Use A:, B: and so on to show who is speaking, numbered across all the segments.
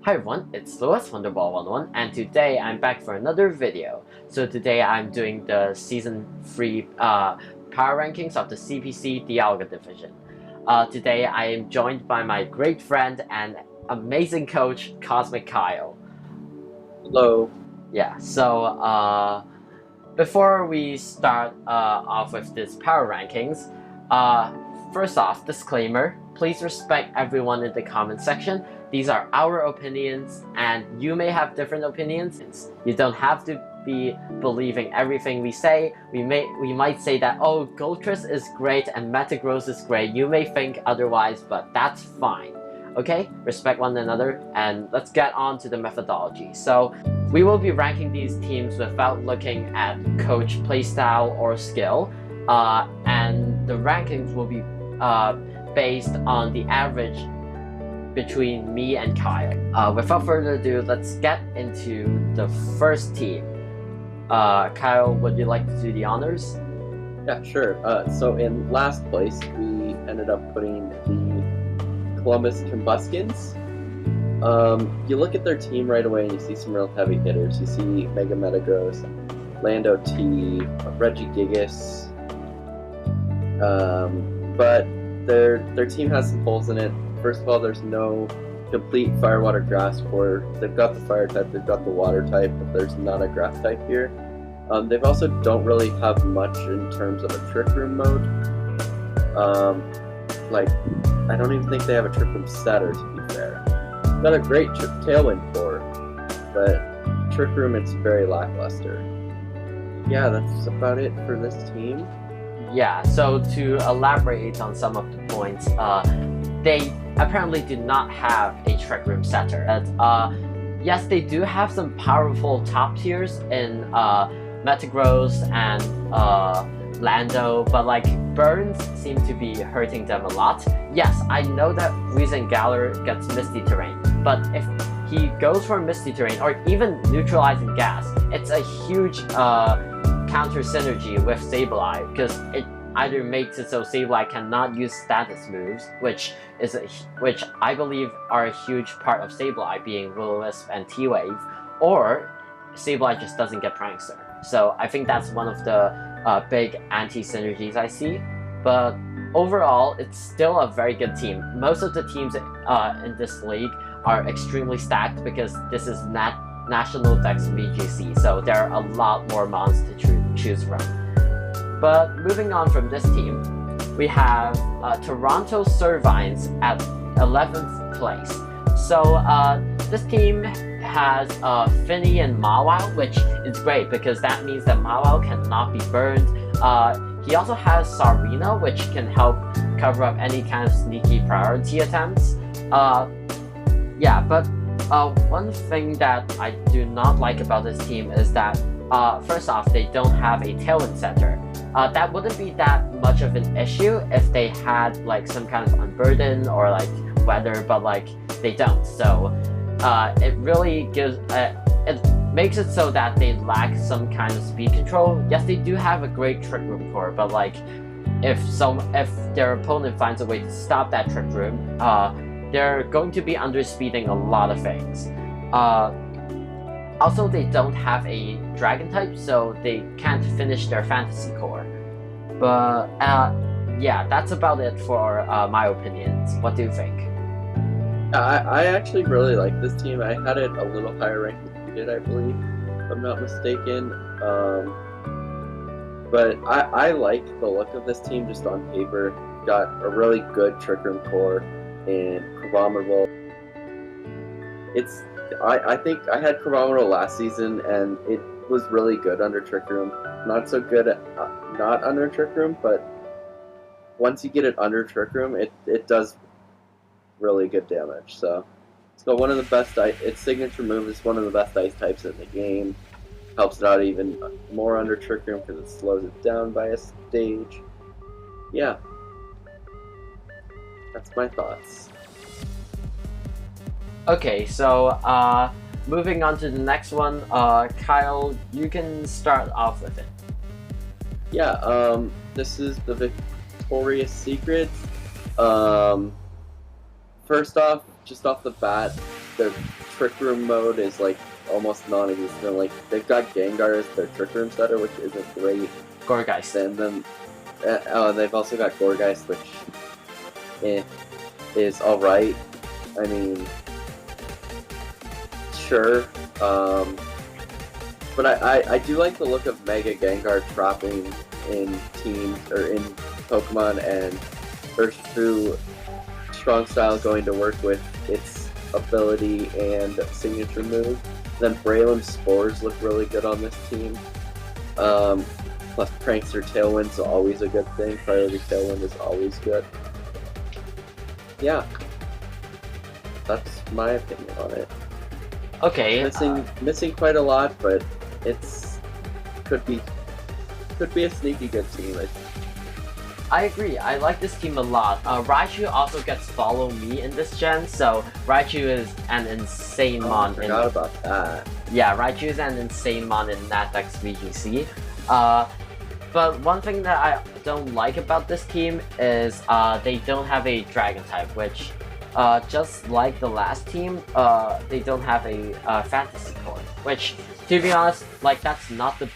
A: Hi everyone, it's Litleos from Btw and today I'm back for another video. So today I'm doing the Season 3 power rankings of the CPC Dialga division. Today I am joined by my great friend and amazing coach, Cosmic Kyle.
B: Hello.
A: Yeah, so before we start off with this power rankings, first off, disclaimer, please respect everyone in the comment section. These are our opinions, and you may have different opinions. You don't have to be believing everything we say. We might say that, oh, Goldtress is great and Metagross is great. You may think otherwise, but that's fine. Okay? Respect one another, and let's get on to the methodology. So, we will be ranking these teams without looking at coach playstyle or skill, and the rankings will be based on the average between me and Kyle. Without further ado, let's get into the first team. Kyle, would you like to do the honors?
B: Yeah, sure. So in last place, we ended up putting the Columbus Combuskens. You look at their team right away and you see some real heavy hitters. You see Mega Metagross, Lando T, Regigigas, but their team has some holes in it. First of all, there's no complete Fire, Water, Grass core. They've got the Fire type, they've got the Water type, but there's not a Grass type here. They've also don't really have much in terms of a Trick Room mode. I don't even think they have a Trick Room setter, to be fair. Got a great Tailwind core, but Trick Room, it's very lackluster. Yeah, that's about it for this team.
A: Yeah, so to elaborate on some of the points, they apparently do not have a Trick Room setter. Yes, they do have some powerful top tiers in Metagross and Lando, but Burns seem to be hurting them a lot. Yes, I know that Reason Galar gets Misty Terrain, but if he goes for Misty Terrain or even Neutralizing Gas, it's a huge counter synergy with Sableye, because it either makes it so Sableye cannot use status moves, which I believe are a huge part of Sableye, being Will-O-Wisp and T-Wave, or Sableye just doesn't get Prankster. So I think that's one of the big anti-synergies I see, but overall it's still a very good team. Most of the teams in this league are extremely stacked because this is National Dex VGC, so there are a lot more mons to choose from. But moving on from this team, we have Toronto Servines at 11th place. So this team has Finny and Mawile, which is great because that means that Mawile cannot be burned. He also has Sarina, which can help cover up any kind of sneaky priority attempts. Yeah, but one thing that I do not like about this team is that first off, they don't have a Tailwind setter. That wouldn't be that much of an issue if they had some kind of Unburden or Weather, but they don't. So it really gives it makes it so that they lack some kind of speed control. Yes, they do have a great Trick Room core, but if their opponent finds a way to stop that Trick Room, they're going to be underspeeding a lot of things. Also, they don't have a Dragon type, so they can't finish their Fantasy core. But yeah, that's about it for my opinions. What do you think?
B: I actually really like this team. I had it a little higher ranked than you did, I believe, if I'm not mistaken. But I like the look of this team just on paper. Got a really good Trick Room core and Chromomoral. I think I had Chromomoral last season and it was really good under Trick Room. Not so good not under Trick Room, but once you get it under Trick Room, it does really good damage. So it's got one of the best its signature move is one of the best ice types in the game. Helps it out even more under Trick Room because it slows it down by a stage. Yeah. That's my thoughts.
A: Okay, so moving on to the next one, Kyle, you can start off with it.
B: Yeah, this is the Victoria's Secret. First off, just off the bat, their Trick Room mode is like almost non-existent. Like they've got Gengar as their Trick Room setter, which isn't great.
A: Gourgeist.
B: And then they've also got Gourgeist, which is alright. I mean, sure. But I do like the look of Mega Gengar dropping in teams or in Pokemon, and Urshifu Strong Style going to work with its ability and signature move. Then Brelom Spores look really good on this team. Plus Prankster Tailwind's always a good thing. Priority Tailwind is always good. Yeah. That's my opinion on it.
A: Okay.
B: Missing quite a lot, but it's could be a sneaky good team.
A: I agree. I like this team a lot. Raichu also gets Follow Me in this gen, so Raichu is an insane mon.
B: I forgot about that.
A: Yeah, Raichu is an insane mon in Natex VGC. But one thing that I don't like about this team is they don't have a Dragon type, which just like the last team, they don't have a Fantasy Core, which, to be honest, like that's not the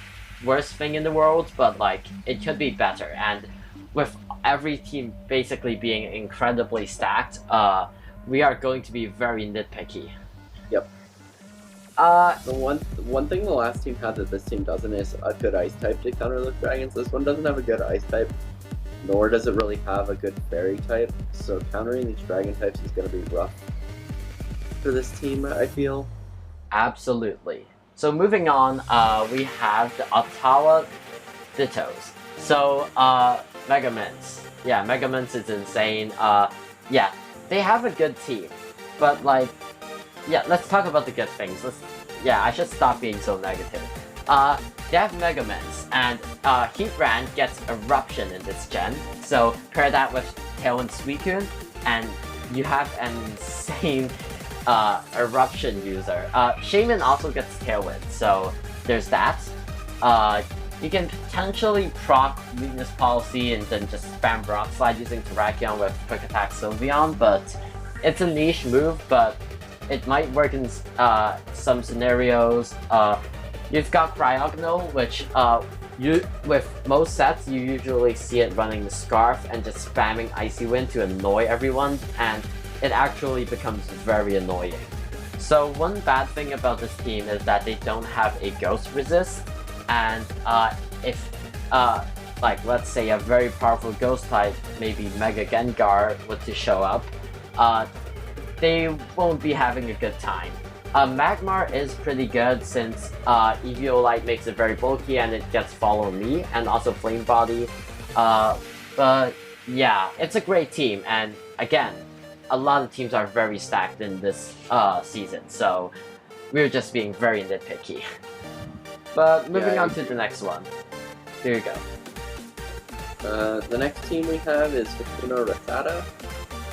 A: worst thing in the world, but like it could be better. And with every team basically being incredibly stacked, we are going to be very nitpicky.
B: Yep. The one thing the last team had that this team doesn't is a good Ice type to counter the dragons. This one doesn't have a good Ice type, nor does it really have a good Fairy type. So countering these Dragon types is going to be rough for this team, I feel.
A: Absolutely. So moving on, we have the Ottawa Dittos. So Megamins. Yeah, Megamins is insane. Yeah, they have a good team, but like, yeah, let's talk about the good things. I should stop being so negative. They have Megamins, and Heatran gets Eruption in this gen. So pair that with Tailwind Suicune, and you have an insane Eruption user. Shaman also gets Tailwind, so there's that. You can potentially proc Weakness Policy and then just spam Rock Slide using Terrakion with Quick Attack Sylveon, but it's a niche move, but it might work in some scenarios. You've got Cryogonal, which with most sets you usually see it running the Scarf and just spamming Icy Wind to annoy everyone, and it actually becomes very annoying. So one bad thing about this team is that they don't have a Ghost Resist, and if like let's say a very powerful Ghost type, maybe Mega Gengar, were to show up, they won't be having a good time. Magmar is pretty good since Eviolite makes it very bulky and it gets Follow Me and also Flame Body. But yeah, it's a great team, and again, a lot of teams are very stacked in this season, so we're just being very nitpicky. But moving on to the next one. Here you go.
B: The next team we have is Hakuna Rattata,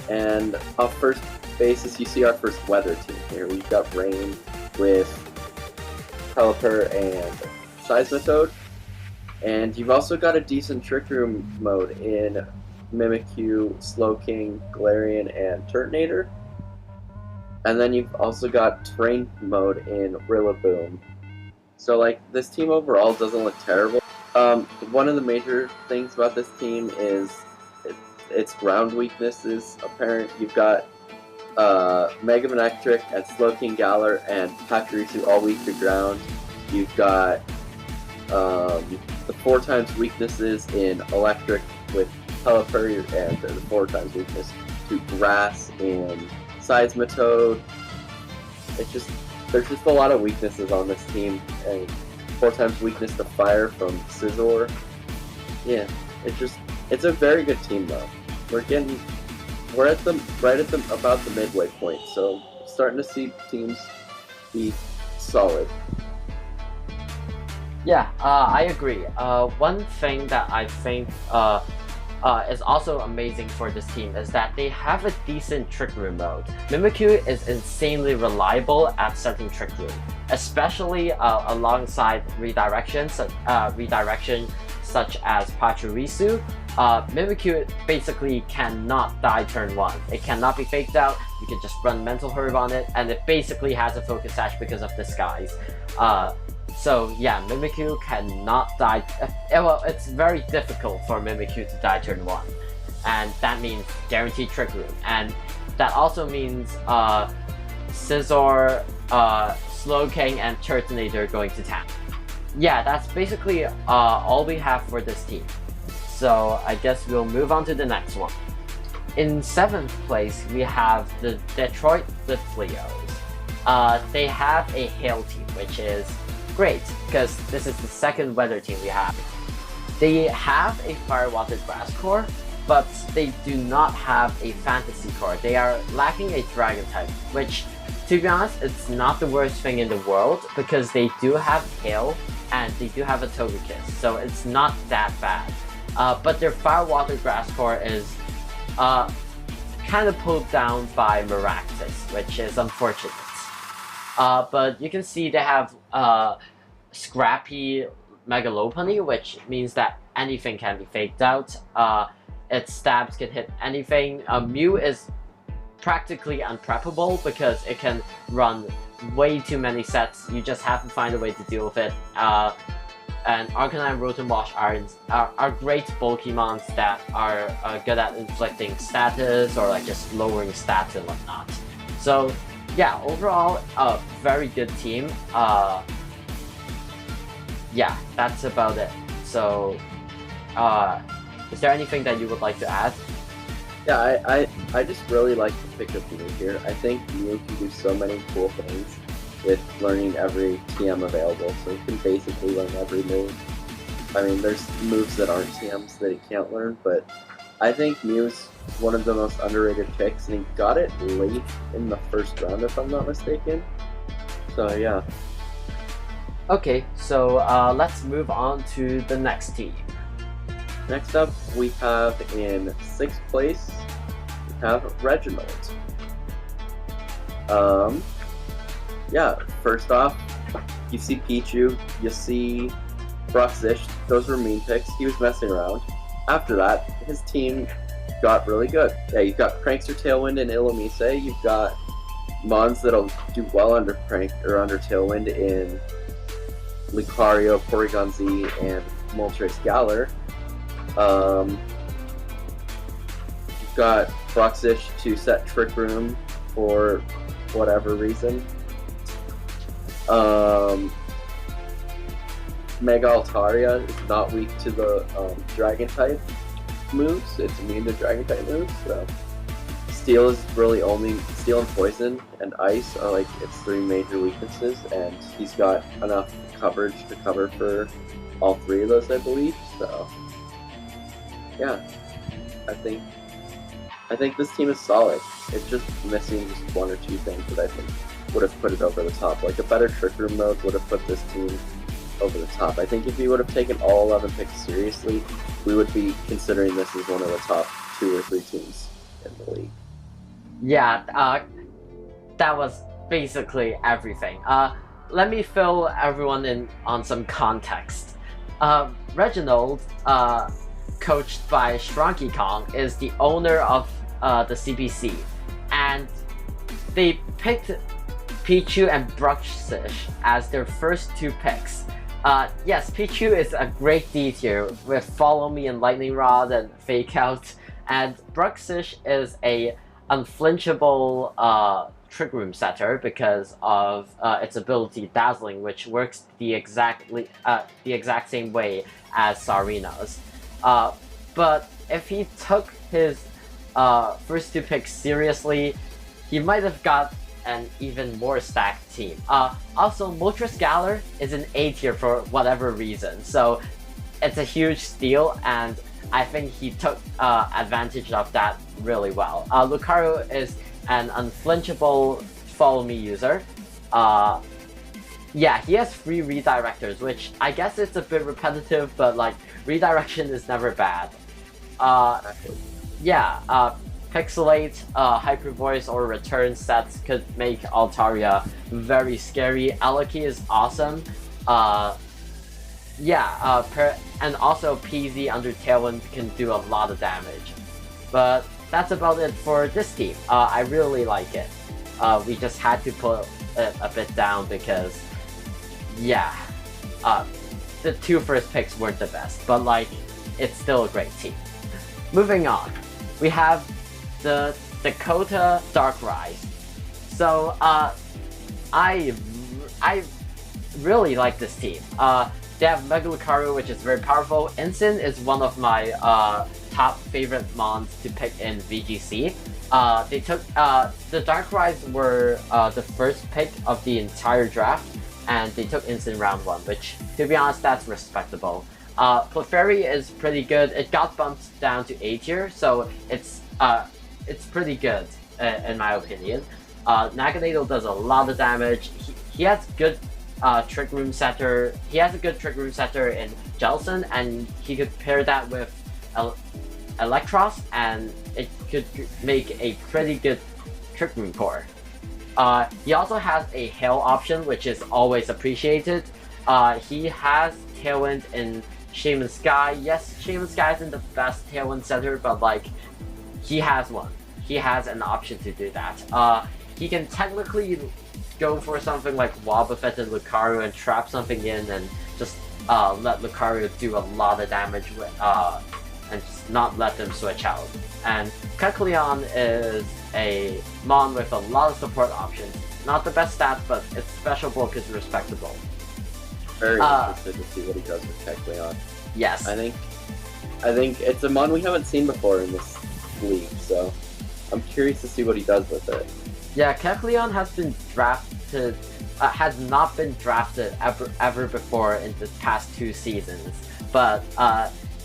B: and up first basis you see our first weather team here. We've got Rain with Pelipper and Seismitoad, and you've also got a decent Trick Room mode in Mimikyu, Slowking, Galarian, and Turtonator. And then you've also got Terrain mode in Rillaboom. So like, this team overall doesn't look terrible. One of the major things about this team is its ground weakness is apparent. You've got Mega Manectric and Slowking, Galar, and Pachirisu all weak to ground. You've got the 4 times weaknesses in Electric with Pelipper, and the 4 times weakness to Grass in Seismitoad. There's just a lot of weaknesses on this team, and 4 times weakness to Fire from Scizor. Yeah, it's a very good team though. We're right at about the midway point, so starting to see teams be solid.
A: Yeah, I agree. One thing that I think is also amazing for this team is that they have a decent Trick Room mode. Mimikyu is insanely reliable at setting Trick Room, especially alongside redirection such as Pachirisu. Mimikyu basically cannot die turn 1. It cannot be faked out, you can just run Mental Herb on it, and it basically has a Focus Sash because of Disguise. So yeah, Mimikyu cannot die. Well, it's very difficult for Mimikyu to die turn 1. And that means guaranteed Trick Room. And that also means Scizor, Slowking, and Turtonator going to town. Yeah, that's basically all we have for this team. So I guess we'll move on to the next one. In 7th place, we have the Detroit Litleos. They have a Hail team, which is great, because this is the second weather team we have. They have a Firewater Grass core, but they do not have a Fantasy core. They are lacking a Dragon type, which, to be honest, it's not the worst thing in the world, because they do have Hail, and they do have a Togekiss, so it's not that bad. But their Firewater Grass core is kind of pulled down by Maractus, which is unfortunate. But you can see they have Scrappy Mega Lopunny, which means that anything can be faked out. Its stabs can hit anything. Mew is practically unpreppable because it can run way too many sets. You just have to find a way to deal with it. And Arcanine and Rotom-Wash are great Pokemons that are good at inflicting status or like just lowering stats and whatnot. So yeah, overall, a very good team. Yeah, that's about it. So, is there anything that you would like to add?
B: Yeah, I just really like the pick of Mew here. I think Mew can do so many cool things with learning every TM available, so he can basically learn every move. I mean, there's moves that aren't TMs that he can't learn, but I think Mew's one of the most underrated picks, and he got it late in the first round, if I'm not mistaken. So yeah.
A: Okay, so let's move on to the next team.
B: Next up, we have in 6th place, we have Reginald. Yeah, first off, you see Pichu, you see Bruxish, those were mean picks, he was messing around. After that, his team got really good. Yeah, you've got Prankster Tailwind and Illumise, you've got Mons that'll do well under Prank or under Tailwind in Lucario, Porygon Z, and Moltres Galar. You've got Bruxish to set Trick Room for whatever reason. Mega Altaria is not weak to the Dragon type moves. It's immune to Dragon type moves. So Steel is really only Steel and Poison and Ice are like its 3 major weaknesses, and he's got enough coverage to cover for all 3 of those, I believe. So yeah, I think this team is solid. It's just missing just 1 or 2 things that I think would have put it over the top. Like a better Trick Room mode would have put this team over the top. I think if we would have taken all 11 picks seriously, we would be considering this as one of the top 2 or 3 teams in the league.
A: Yeah, that was basically everything. Let me fill everyone in on some context. Reginald, coached by Shrunky Kong, is the owner of the CPC, and they picked Pichu and Bruxish as their first 2 picks. Yes, Pichu is a great D tier with Follow Me and Lightning Rod and Fake Out, and Bruxish is a unflinchable Trick Room setter because of its ability Dazzling, which works the exact same way as Servines. But if he took his first 2 picks seriously, he might have got an even more stacked team. Also, Moltres Galar is an A tier for whatever reason, so it's a huge steal, and I think he took advantage of that really well. Lucario is an unflinchable Follow Me user. Yeah, he has 3 redirectors, which I guess it's a bit repetitive, but like, redirection is never bad. Yeah, Pixelate, Hyper Voice, or Return sets could make Altaria very scary. Alaki is awesome. Yeah, and also PZ under Tailwind can do a lot of damage. But that's about it for this team. I really like it. We just had to put it a bit down because, yeah, the two first picks weren't the best, but like, it's still a great team. Moving on, we have the Dakota Darkrais. So, I really like this team. They have Mega Lucario, which is very powerful. Ensign is one of my top favorite mons to pick in VGC. They took the Darkrais were the first pick of the entire draft, and they took Ensign round 1, which, to be honest, that's respectable. Clefairy is pretty good. It got bumped down to A tier, so it's pretty good in my opinion. Naganadel does a lot of damage. He has good Trick Room Setter. He has a good Trick Room Setter in Jelson, and he could pair that with Electros, and it could make a pretty good Trick Room core. He also has a Hail option, which is always appreciated. He has Tailwind in Shaman Sky. Yes, Shaman Sky isn't the best Tailwind setter, but like, he has one. He has an option to do that. He can technically go for something like Wobbuffet and Lucario and trap something in and just let Lucario do a lot of damage with, and just not let them switch out. And Kecleon is a mon with a lot of support options. Not the best stats, but its special bulk is respectable.
B: Very interested to see what he does with Kecleon.
A: Yes.
B: I think it's a mon we haven't seen before in this league, so I'm curious to see what he does with it.
A: Yeah, Kecleon has not been drafted ever before in the past 2 seasons, but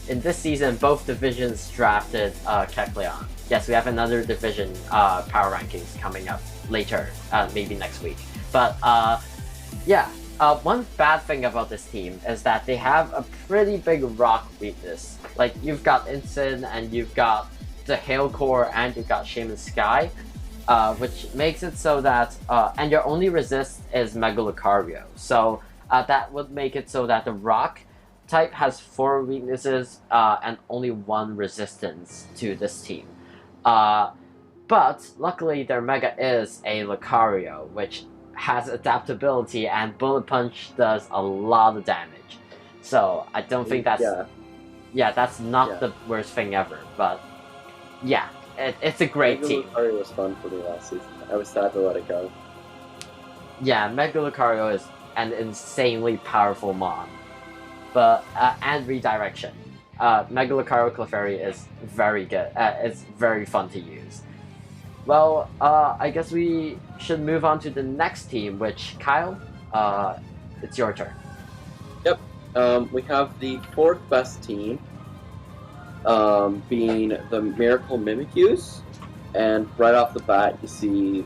A: in this season, both divisions drafted Kecleon. Yes, we have another division power rankings coming up later, maybe next week. But yeah, one bad thing about this team is that they have a pretty big rock weakness. Like, you've got Ensign, and you've got the Hail Core, and you've got Shaman Sky, which makes it so that, and your only resist is Mega Lucario. So that would make it so that the rock type has 4 weaknesses and only 1 resistance to this team. But luckily their Mega is a Lucario, which has adaptability, and Bullet Punch does a lot of damage. So I don't think that's that's not the worst thing ever. But yeah, it's a great team.
B: Mega Lucario was fun for me last season. I was sad to let it go.
A: Yeah, Mega Lucario is an insanely powerful mon. But and redirection. Mega Lucario Clefairy is very good. It's very fun to use. Well, I guess we should move on to the next team, which, Kyle, it's your turn.
B: Yep. We have the 4th best team, being the Miracle Mimikyus, and right off the bat, you see,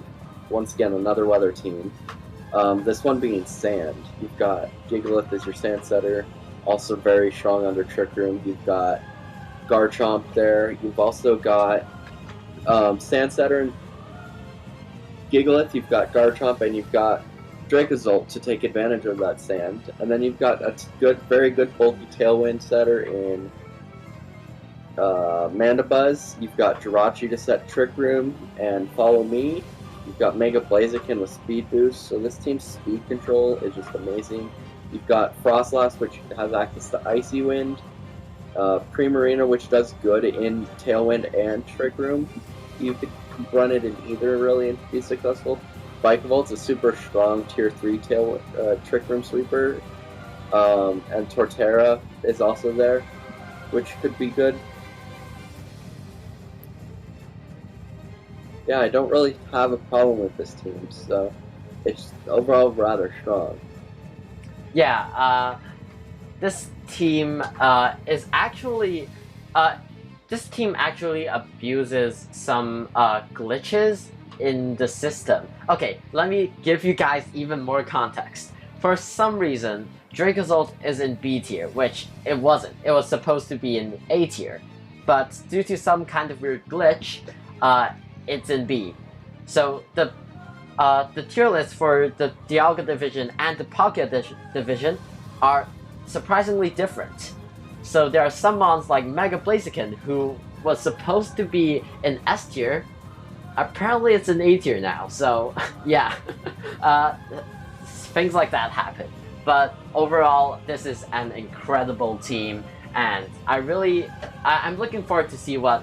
B: once again, another weather team. This one being Sand. You've got Gigalith as your Sand Setter, also very strong under Trick Room. You've got Garchomp there. You've also got Sand Setter and Gigalith. You've got Garchomp, and you've got Dracozolt to take advantage of that sand. And then you've got a very good bulky Tailwind Setter in Mandibuzz. You've got Jirachi to set Trick Room and Follow Me. You've got Mega Blaziken with Speed Boost, so this team's speed control is just amazing. You've got Frostlass, which has access to Icy Wind. Primarina, which does good in Tailwind and Trick Room. You could run it in either, really, and be successful. Bikevolt's a super strong Tier 3 Trick Room sweeper. And Torterra is also there, which could be good. Yeah, I don't really have a problem with this team, so it's overall rather strong.
A: Yeah, this team is actually this team actually abuses some glitches in the system. Okay, let me give you guys even more context. For some reason, Dracozolt is in B tier, which it wasn't. It was supposed to be in A tier, but due to some kind of weird glitch, it's in B. So the tier lists for the Dialga division and the Palkia division are surprisingly different. So there are some mons like Mega Blaziken, who was supposed to be in S tier. Apparently it's in A tier now, so yeah. Things like that happen. But overall, this is an incredible team, and I'm looking forward to see what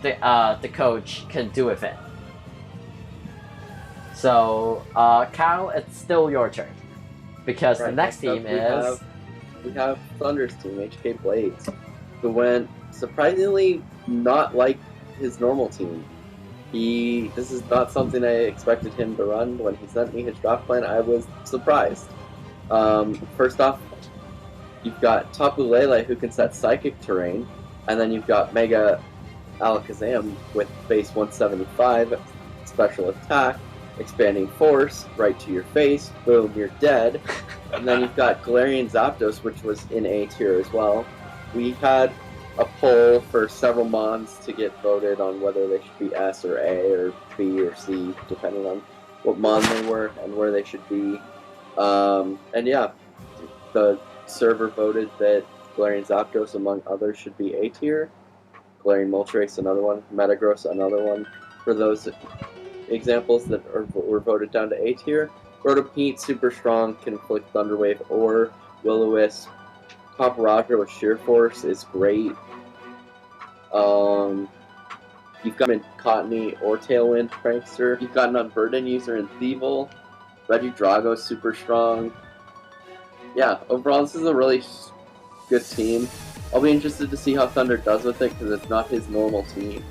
A: the coach can do with it. So, Kyle, it's still your turn, because the next team is...
B: We have Thunder's team, HK Blades, who went surprisingly not like his normal team. This is not something I expected him to run. When he sent me his draft plan, I was surprised. First off, you've got Tapu Lele, who can set Psychic Terrain, and then you've got Mega Alakazam with base 175, special attack, expanding force, right to your face, boom, you're dead. And then you've got Galarian Zapdos, which was in A tier as well. We had a poll for several mons to get voted on whether they should be S or A or B or C, depending on what mon they were and where they should be. And yeah, the server voted that Galarian Zapdos, among others, should be A tier. Galarian Moltres, another one. Metagross, another one. For those examples that were voted down to A tier. Rotopeet, super strong, can inflict Thunder Wave or Will-O-Wisp. Paparaja with Sheer Force is great. You've got in Cottony or Tailwind Prankster. You've got an Unburden user in Thievul. Regidrago, super strong. Yeah, overall this is a really good team. I'll be interested to see how Thunder does with it, because it's not his normal team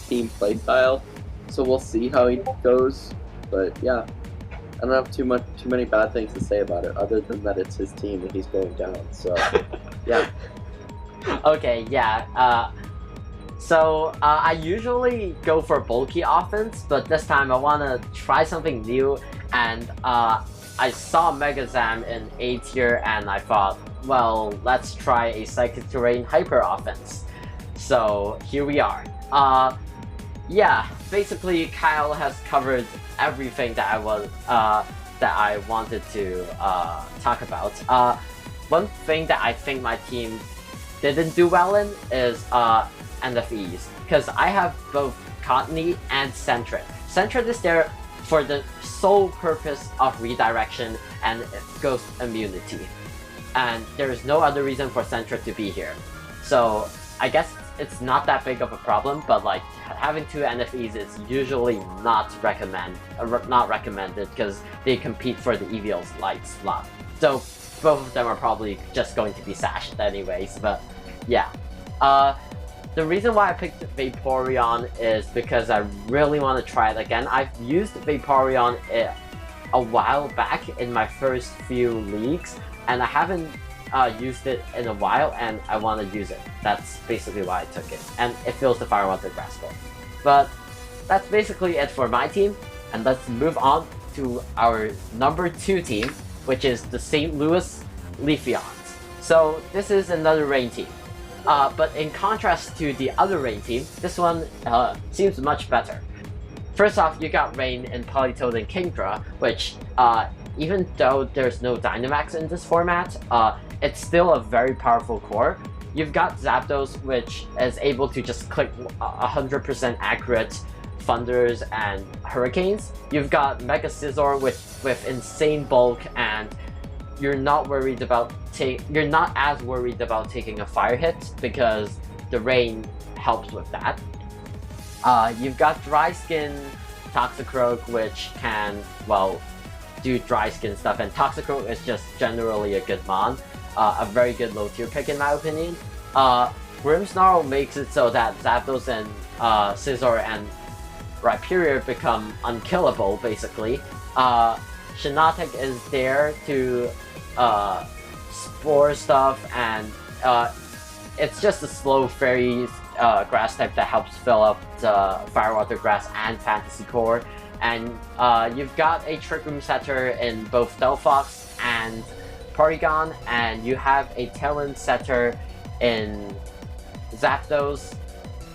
B: team playstyle. So we'll see how he goes. But yeah, I don't have too many bad things to say about it, other than that it's his team and he's going down. So yeah.
A: Okay, yeah. So I usually go for bulky offense, but this time I want to try something new, and I saw Megazam in A tier, and I thought, well, let's try a Psychic Terrain Hyper offense. So here we are. Yeah, basically Kyle has covered everything that I wanted to talk about. One thing that I think my team didn't do well in is NFEs, because I have both Cottony and Sentret. Sentret is there for the sole purpose of redirection and ghost immunity, and there is no other reason for Sentret to be here. So I guess it's not that big of a problem, but like having two NFEs is usually not recommended because they compete for the EVL's light slot. So both of them are probably just going to be sashed anyways, but yeah. The reason why I picked Vaporeon is because I really want to try it again. I've used Vaporeon a while back in my first few leagues, and I haven't used it in a while, and I want to use it. That's basically why I took it, and it fills the Fire Water Grass Ball. But that's basically it for my team, and let's move on to our number 2 team, which is the St. Louis Leafeons. So this is another rain team. But in contrast to the other rain team, this one seems much better. First off, you got Rain in Politoed and Kingdra, which even though there's no Dynamax in this format, it's still a very powerful core. You've got Zapdos, which is able to just click 100% accurate Thunders and Hurricanes. You've got Mega Scizor with insane bulk, and you're not as worried about taking a fire hit because the rain helps with that. You've got Dry Skin Toxicroak, which can, well, do dry skin stuff, and Toxicroak is just generally a good mon. A very good low tier pick in my opinion. Grimmsnarl makes it so that Zapdos and Scizor and Rhyperior become unkillable, basically. Shiinotic is there to spore stuff, and it's just a slow fairy grass type that helps fill up the Fire Water Grass and Fantasy Core. And you've got a Trick Room setter in both Delphox and Porygon, and you have a Tailwind setter in Zapdos,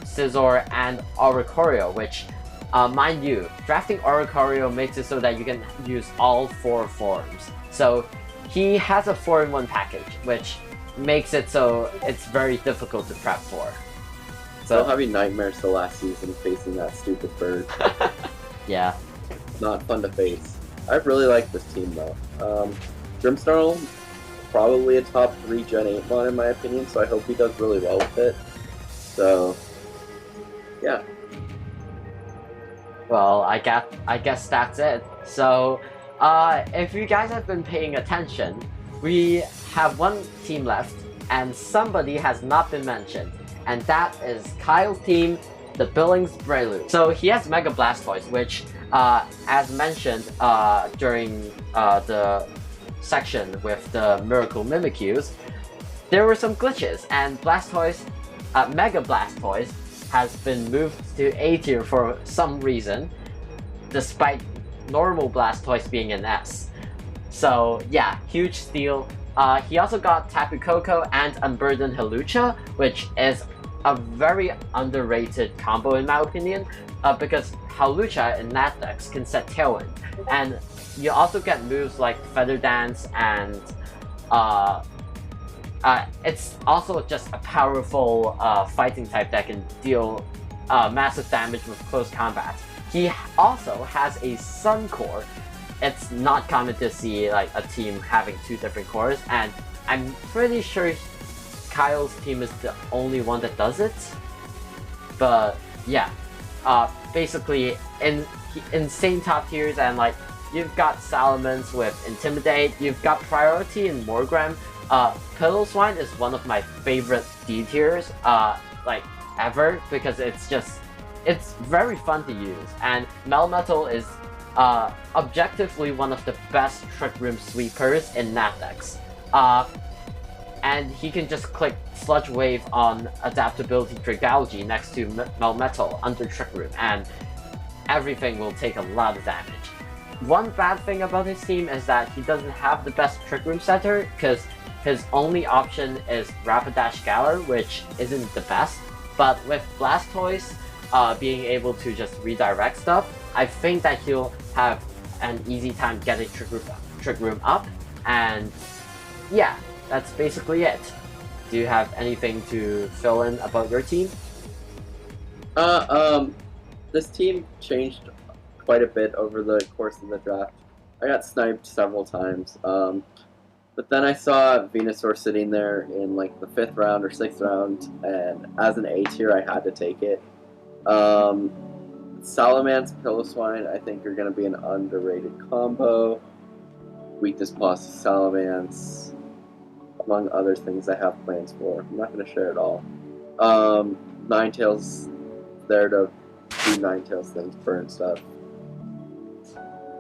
A: Scizor, and Oricorio, which, mind you, drafting Oricorio makes it so that you can use all 4 forms. So he has a 4-in-1 package, which makes it so it's very difficult to prep for.
B: So having nightmares the last season facing that stupid bird.
A: Yeah.
B: Not fun to face. I really like this team though. Grimmsnarl, probably a top 3 Gen 8 mod in my opinion, so I hope he does really well with it. So, yeah.
A: Well, I guess that's it. So, if you guys have been paying attention, we have one team left, and somebody has not been mentioned, and that is Kyle's team, the Billings Brelom. So he has Mega Blastoise, which, as mentioned during the section with the Miracle Mimikyus, there were some glitches, and Blastoise, Mega Blastoise, has been moved to A tier for some reason, despite normal Blastoise being an S. So yeah, huge steal. He also got Tapu Koko and Unburdened Hawlucha, which is a very underrated combo in my opinion, because Hawlucha in that deck can set Tailwind, and you also get moves like Feather Dance, and it's also just a powerful fighting type that can deal massive damage with close combat. He also has a Sun Core. It's not common to see like a team having 2 different cores, and I'm pretty sure Kyle's team is the only one that does it. But yeah, basically insane top tiers, and like you've got Salamence with Intimidate, you've got Priority in Morgram. Pillow-Swine is one of my favorite D tiers like ever, because it's very fun to use, and Melmetal is objectively one of the best Trick Room sweepers in Nat decks. And he can just click Sludge Wave on Adaptability Dragalge next to Melmetal under Trick Room, and everything will take a lot of damage. One bad thing about his team is that he doesn't have the best Trick Room setter, because his only option is Rapidash Galar, which isn't the best. But with Blastoise being able to just redirect stuff, I think that he'll have an easy time getting Trick Room up, and yeah, that's basically it. Do you have anything to fill in about your team?
B: This team changed quite a bit over the course of the draft. I got sniped several times, but then I saw Venusaur sitting there in like the 5th round or 6th round, and as an A tier I had to take it. Salamence, Pillow-Swine, I think are going to be an underrated combo. Weakness plus Salamence, among other things I have plans for. I'm not going to share it all. Ninetales, there to do Ninetales things, burn stuff.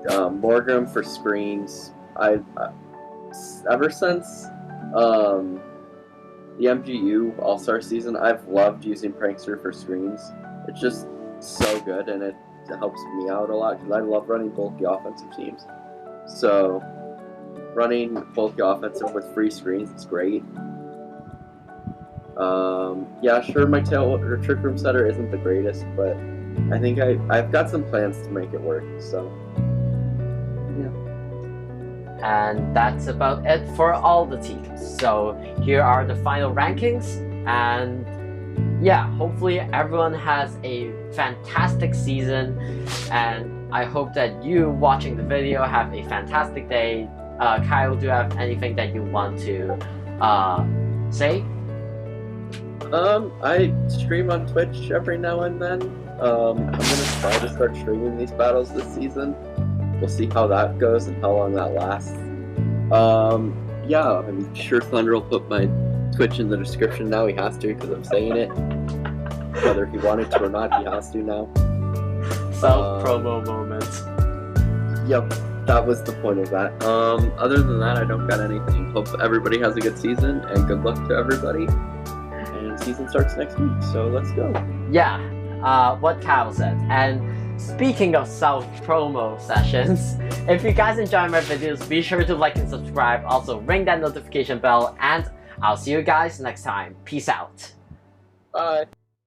B: Morgram for screens. Ever since the MGU All-Star season, I've loved using Prankster for screens. It's just so good, and it helps me out a lot because I love running bulky offensive teams. So running bulky offensive with free screens is great. Yeah, sure, my Trick Room setter isn't the greatest, but I think I've got some plans to make it work. So yeah.
A: And that's about it for all the teams. So here are the final rankings, and yeah, hopefully everyone has a fantastic season, and I hope that you watching the video have a fantastic day. Kyle, do you have anything that you want to say?
B: I stream on Twitch every now and then. I'm gonna try to start streaming these battles this season. We'll see how that goes and how long that lasts. Yeah, I'm sure Thunder will put my Twitch in the description now. He has to because I'm saying it. Whether he wanted to or not, he has to now.
A: Self-promo moment.
B: Yep, that was the point of that. Other than that, I don't got anything. Hope everybody has a good season, and good luck to everybody. And season starts next week, so let's go.
A: Yeah, what Kyle said. And speaking of self-promo sessions, if you guys enjoy my videos, be sure to like and subscribe. Also, ring that notification bell, and I'll see you guys next time. Peace out.
B: Bye.